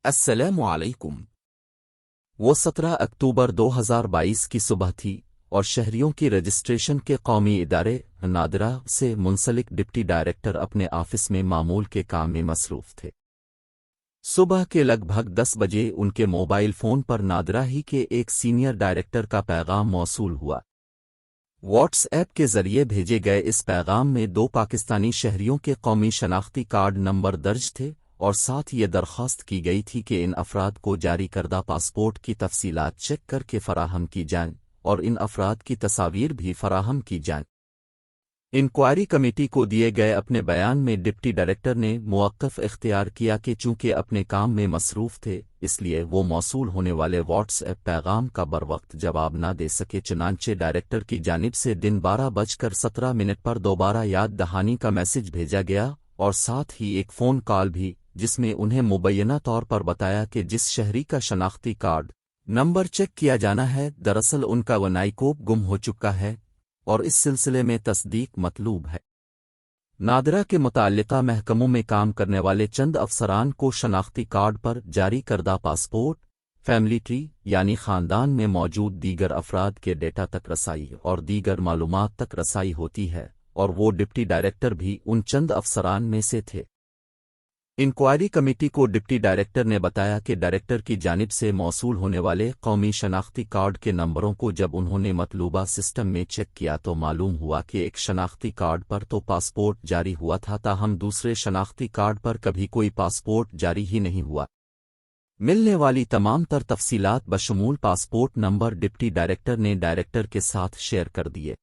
अस्सलामु अलैकुम। वो 17 अक्टूबर 2022 की सुबह थी और शहरियों की रजिस्ट्रेशन के कौमी इदारे नादरा से मुंसलिक डिप्टी डायरेक्टर अपने ऑफिस में मामूल के काम में मसरूफ थे। सुबह के लगभग 10 बजे उनके मोबाइल फ़ोन पर नादरा ही के एक सीनियर डायरेक्टर का पैगाम मौसूल हुआ। व्हाट्सएप के जरिए भेजे गए इस पैगाम में 2 पाकिस्तानी शहरियों के कौमी शनाख्ती कार्ड नंबर दर्ज थे और साथ ये दरख्वास्त की गई थी कि इन अफराद को जारी करदा पासपोर्ट की तफसीलात चेक करके फराहम की जाएं और इन अफराद की तस्वीर भी फराहम की जाएं। इंक्वायरी कमेटी को दिए गए अपने बयान में डिप्टी डायरेक्टर ने मुवक्कफ इख्तियार किया कि चूंकि अपने काम में मसरूफ थे इसलिए वो मौसूल होने वाले व्हाट्सएप पैगाम का बरवक्त जवाब न दे सके। चुनांचे डायरेक्टर की जानिब से दिन 12:17 पर दोबारा याद दहानी का मैसेज भेजा गया और साथ ही एक फ़ोन कॉल भी, जिसमें उन्हें मुबैना तौर पर बताया कि जिस शहरी का शनाख्ती कार्ड नंबर चेक किया जाना है दरअसल उनका वनाइकोप गुम हो चुका है और इस सिलसिले में तस्दीक मतलूब है। नादरा के मुताल्लिका महकमों में काम करने वाले चंद अफसरान को शनाख्ती कार्ड पर जारी करदा पासपोर्ट, फैमिली ट्री यानी ख़ानदान में मौजूद दीगर अफराद के डेटा तक रसाई और दीगर मालूमात तक रसाई होती है और वो डिप्टी डायरेक्टर भी उन चंद अफसरान में से थे। इंक्वायरी कमेटी को डिप्टी डायरेक्टर ने बताया कि डायरेक्टर की जानिब से मौसूल होने वाले कौमी शनाख्ती कार्ड के नंबरों को जब उन्होंने मतलूबा सिस्टम में चेक किया तो मालूम हुआ कि एक शनाख्ती कार्ड पर तो पासपोर्ट जारी हुआ था, ताहम दूसरे शनाख्ती कार्ड पर कभी कोई पासपोर्ट जारी ही नहीं हुआ। मिलने वाली तमाम तर तफसीलात बशमूल पासपोर्ट नंबर डिप्टी डायरेक्टर ने डायरेक्टर के साथ शेयर कर दिए।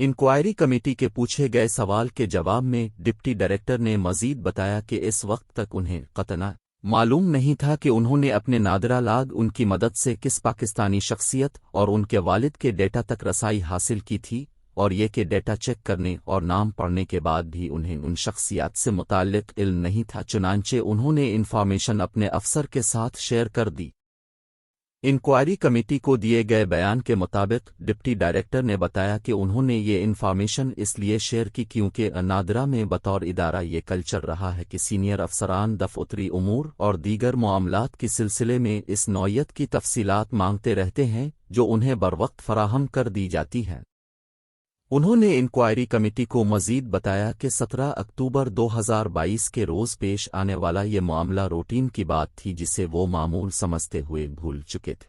इंक्वायरी कमेटी के पूछे गए सवाल के जवाब में डिप्टी डायरेक्टर ने मजीद बताया कि इस वक्त तक उन्हें कतई मालूम नहीं था कि उन्होंने अपने नादरा लाग उनकी मदद से किस पाकिस्तानी शख्सियत और उनके वालिद के डेटा तक रसाई हासिल की थी और ये कि डेटा चेक करने और नाम पढ़ने के बाद भी उन्हें उन शख्सियात से मुताल्लिक इल्म नहीं था। चुनांचे उन्होंने इन्फॉर्मेशन अपने अफसर के साथ शेयर कर दी। इंक्वायरी कमेटी को दिए गए बयान के मुताबिक डिप्टी डायरेक्टर ने बताया कि उन्होंने ये इन्फॉर्मेशन इसलिए शेयर की क्योंकि नादरा में बतौर इदारा ये कल्चर रहा है कि सीनियर अफसरान दफ़्तरी उमूर और दीगर मामलात के सिलसिले में इस नौयत की तफसीलात मांगते रहते हैं जो उन्हें बरवक्त फराहम कर दी जाती हैं। उन्होंने इंक्वायरी कमेटी को मजीद बताया कि 17 अक्टूबर 2022 के रोज़ पेश आने वाला ये मामला रूटीन की बात थी जिसे वो मामूल समझते हुए भूल चुके थे।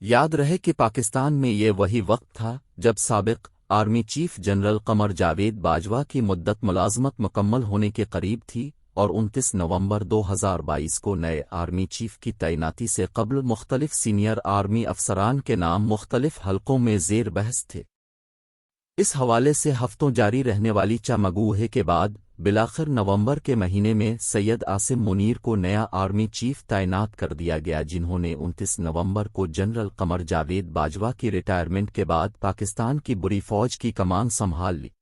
याद रहे कि पाकिस्तान में ये वही वक्त था जब साबिक army chief general Qamar Javed Bajwa की मुद्दत मुलाजमत मुकम्मल होने के करीब थी और 29 नवंबर 2022 को नए आर्मी चीफ की तैनाती से कबल मुख्तलिफ सीनियर आर्मी अफसरान के नाम मुख्तलिफ हलकों में ज़ेर बहस थे। इस हवाले से हफ्तों जारी रहने वाली चामगूहे के बाद बिलाखिर नवंबर के महीने में सैयद आसिम मुनीर को नया आर्मी चीफ तैनात कर दिया गया, जिन्होंने 29 नवंबर को जनरल कमर जावेद बाजवा की रिटायरमेंट के बाद पाकिस्तान की बुरी फौज की कमान संभाल ली।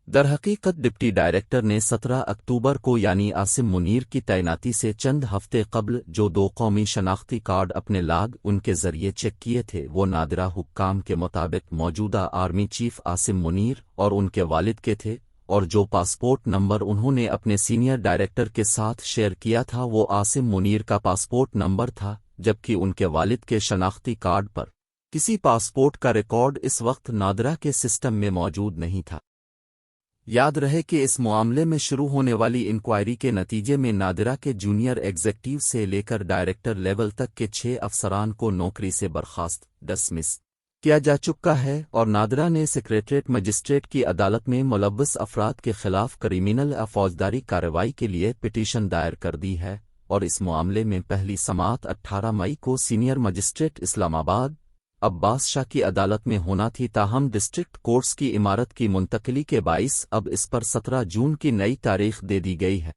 दरहकीकत डिप्टी डायरेक्टर ने 17 अक्टूबर को यानी आसिम मुनीर की तैनाती से चंद हफ्ते कबल जो 2 कौमी शनाख्ती कार्ड अपने लाग उनके जरिए चेक किए थे वो नादरा हुक्काम के मुताबिक मौजूदा आर्मी चीफ आसिम मुनीर और उनके वालिद के थे और जो पासपोर्ट नंबर उन्होंने अपने सीनियर डायरेक्टर के साथ शेयर किया था वो आसिम मुनीर का पासपोर्ट नंबर था, जबकि उनके वालिद के शनाख्ती कार्ड पर किसी पासपोर्ट का रिकॉर्ड इस वक्त नादरा के सिस्टम में मौजूद नहीं था। याद रहे कि इस मामले में शुरू होने वाली इंक्वायरी के नतीजे में नादरा के जूनियर एग्जेक्टिव से लेकर डायरेक्टर लेवल तक के 6 अफसरान को नौकरी से बर्खास्त डिसमिस किया जा चुका है और नादरा ने सेक्रेटरीट मजिस्ट्रेट की अदालत में मुलव्वस अफराद के खिलाफ क्रिमिनल या फौजदारी कार्रवाई के लिए पिटीशन दायर कर दी है और इस मामले में पहली समाअत 18 मई को सीनियर मजिस्ट्रेट इस्लामाबाद अब्बास शाह की अदालत में होना थी, ताहम डिस्ट्रिक्ट कोर्ट्स की इमारत की मुंतकली के बाइस अब इस पर 17 जून की नई तारीख दे दी गई है।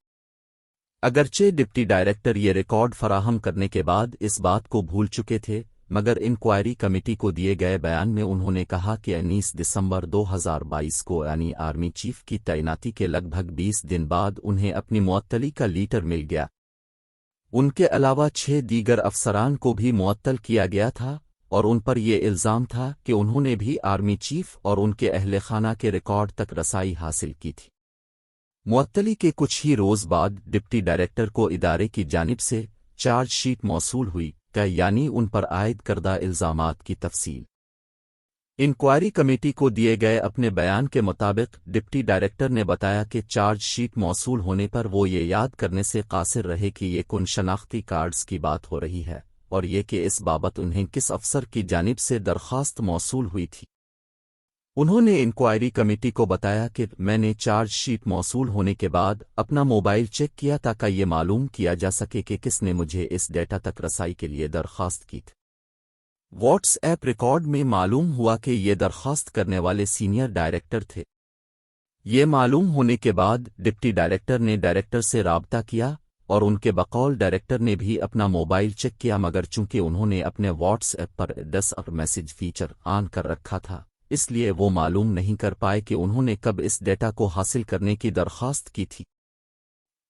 अगरचे डिप्टी डायरेक्टर ये रिकॉर्ड फराहम करने के बाद इस बात को भूल चुके थे, मगर इंक्वायरी कमेटी को दिए गए बयान में उन्होंने कहा कि 19 दिसंबर 2022 को यानी आर्मी चीफ की तैनाती के लगभग 20 दिन बाद उन्हें अपनी मुअत्तली का लीटर मिल गया। उनके अलावा 6 दीगर अफसरान को भी मुअत्तल किया गया था और उन पर यह इल्ज़ाम था कि उन्होंने भी आर्मी चीफ और उनके अहले खाना के रिकॉर्ड तक रसाई हासिल की थी। मुअत्तली के कुछ ही रोज़ बाद डिप्टी डायरेक्टर को इदारे की जानिब से चार्ज शीट मौसूल हुई यानी उन पर आयद करदा इल्ज़ामात की तफसील। इंक्वायरी कमेटी को दिए गए अपने बयान के मुताबिक डिप्टी डायरेक्टर ने बताया कि चार्ज शीट मौसूल होने पर वो ये याद करने से कासिर रहे कि ये कुन शनाख्ती कार्ड्स की बात हो रही है और ये कि इस बाबत उन्हें किस अफसर की जानिब से दरख्वास्त मौसूल हुई थी। उन्होंने इंक्वायरी कमेटी को बताया कि मैंने चार्ज शीट मौसूल होने के बाद अपना मोबाइल चेक किया ताकि ये मालूम किया जा सके कि किसने मुझे इस डेटा तक रसाई के लिए दरख्वास्त की थी। व्हाट्सएप रिकॉर्ड में मालूम हुआ कि ये दरख्वास्त करने वाले सीनियर डायरेक्टर थे। ये मालूम होने के बाद डिप्टी डायरेक्टर ने डायरेक्टर से राबता किया और उनके बकौल डायरेक्टर ने भी अपना मोबाइल चेक किया, मगर चूंकि उन्होंने अपने व्हाट्सएप पर 10 और मैसेज फीचर ऑन कर रखा था, इसलिए वो मालूम नहीं कर पाए कि उन्होंने कब इस डेटा को हासिल करने की दरख्वास्त की थी।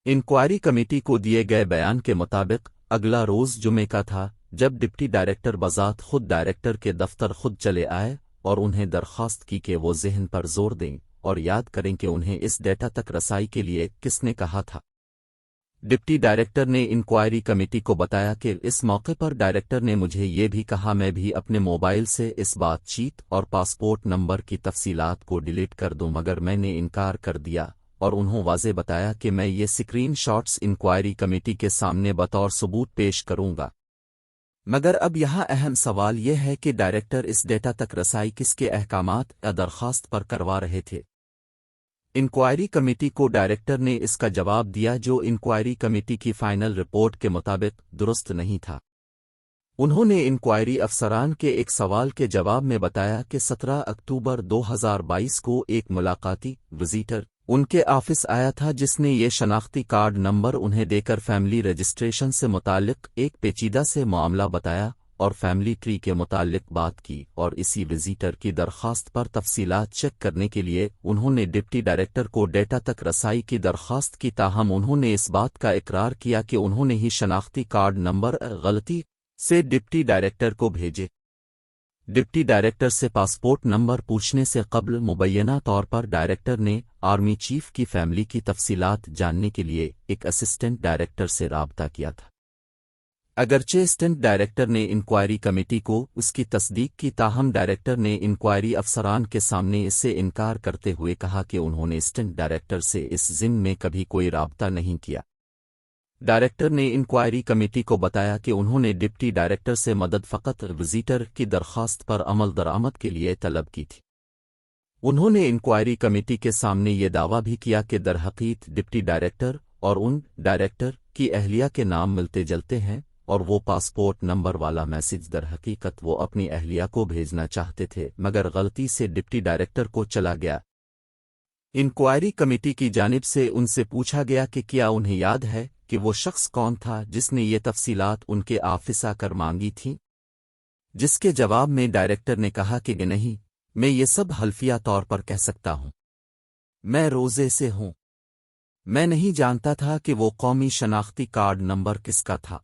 इंक्वायरी कमेटी को दिए गए बयान के मुताबिक अगला रोज़ जुमे का था जब डिप्टी डायरेक्टर बजात खुद डायरेक्टर के दफ्तर खुद चले आए और उन्हें दरख्वास्त की कि वो ज़हन पर जोर दें और याद करें कि उन्हें इस डेटा तक रसाई के लिए किसने कहा था। डिप्टी डायरेक्टर ने इंक्वायरी कमेटी को बताया कि इस मौके पर डायरेक्टर ने मुझे ये भी कहा मैं भी अपने मोबाइल से इस बातचीत और पासपोर्ट नंबर की तफसीलात को डिलीट कर दूं, मगर मैंने इनकार कर दिया और उन्होंने वाज़े बताया कि मैं ये स्क्रीन शॉट्स इंक्वायरी कमेटी के सामने बतौर सबूत पेश करूंगा। मगर अब यहाँ अहम सवाल यह है कि डायरेक्टर इस डेटा तक रसाई किसके अहकामात या दरख्वास्त पर करवा रहे थे। इंक्वायरी कमेटी को डायरेक्टर ने इसका जवाब दिया जो इंक्वायरी कमेटी की फाइनल रिपोर्ट के मुताबिक दुरुस्त नहीं था। उन्होंने इंक्वायरी अफसरान के एक सवाल के जवाब में बताया कि 17 अक्टूबर 2022 को एक मुलाकाती विजिटर उनके ऑफिस आया था जिसने ये शनाख्ती कार्ड नंबर उन्हें देकर फैमिली रजिस्ट्रेशन से मुताल्लिक एक पेचीदा से मामला बताया और फैमिली ट्री के मुताल्लिक बात की, और इसी विजिटर की दरख्वास्त पर तफसीलात चेक करने के लिए उन्होंने डिप्टी डायरेक्टर को डेटा तक रसाई की दरख्वास्त की। ताहम उन्होंने इस बात का इकरार किया कि उन्होंने ही शनाख्ती कार्ड नंबर गलती से डिप्टी डायरेक्टर को भेजे। डिप्टी डायरेक्टर से पासपोर्ट नंबर पूछने से कबल मुबैना तौर पर डायरेक्टर ने आर्मी चीफ की फैमिली की तफसीलात जानने के लिए एक असिस्टेंट डायरेक्टर से राबता किया था। अगरचे असिस्टेंट डायरेक्टर ने इंक्वायरी कमेटी को उसकी तस्दीक की, ताहम डायरेक्टर ने इंक्वायरी अफसरान के सामने इससे इनकार करते हुए कहा कि उन्होंने असिस्टेंट डायरेक्टर से इस ज़िम्न में कभी कोई राबता नहीं किया। डायरेक्टर ने इंक्वायरी कमेटी को बताया कि उन्होंने डिप्टी डायरेक्टर से मदद फ़कत विजिटर की दरख्वास्त पर अमल दरामद के लिए तलब की थी। उन्होंने इंक्वायरी कमेटी के सामने ये दावा भी किया कि दरहकीक़त डिप्टी डायरेक्टर और उन डायरेक्टर की अहलिया के नाम मिलते जलते हैं और वो पासपोर्ट नंबर वाला मैसेज दरहकीकत वो अपनी अहलिया को भेजना चाहते थे, मगर गलती से डिप्टी डायरेक्टर को चला गया। इंक्वायरी कमेटी की जानिब से उनसे पूछा गया कि क्या उन्हें याद है कि वो शख्स कौन था जिसने ये तफसीलात उनके ऑफिस आकर मांगी थीं, जिसके जवाब में डायरेक्टर ने कहा कि नहीं, मैं ये सब हल्फिया तौर पर कह सकता हूँ, मैं रोज़े से हूँ, मैं नहीं जानता था कि वो कौमी शनाख्ती कार्ड नंबर किसका था।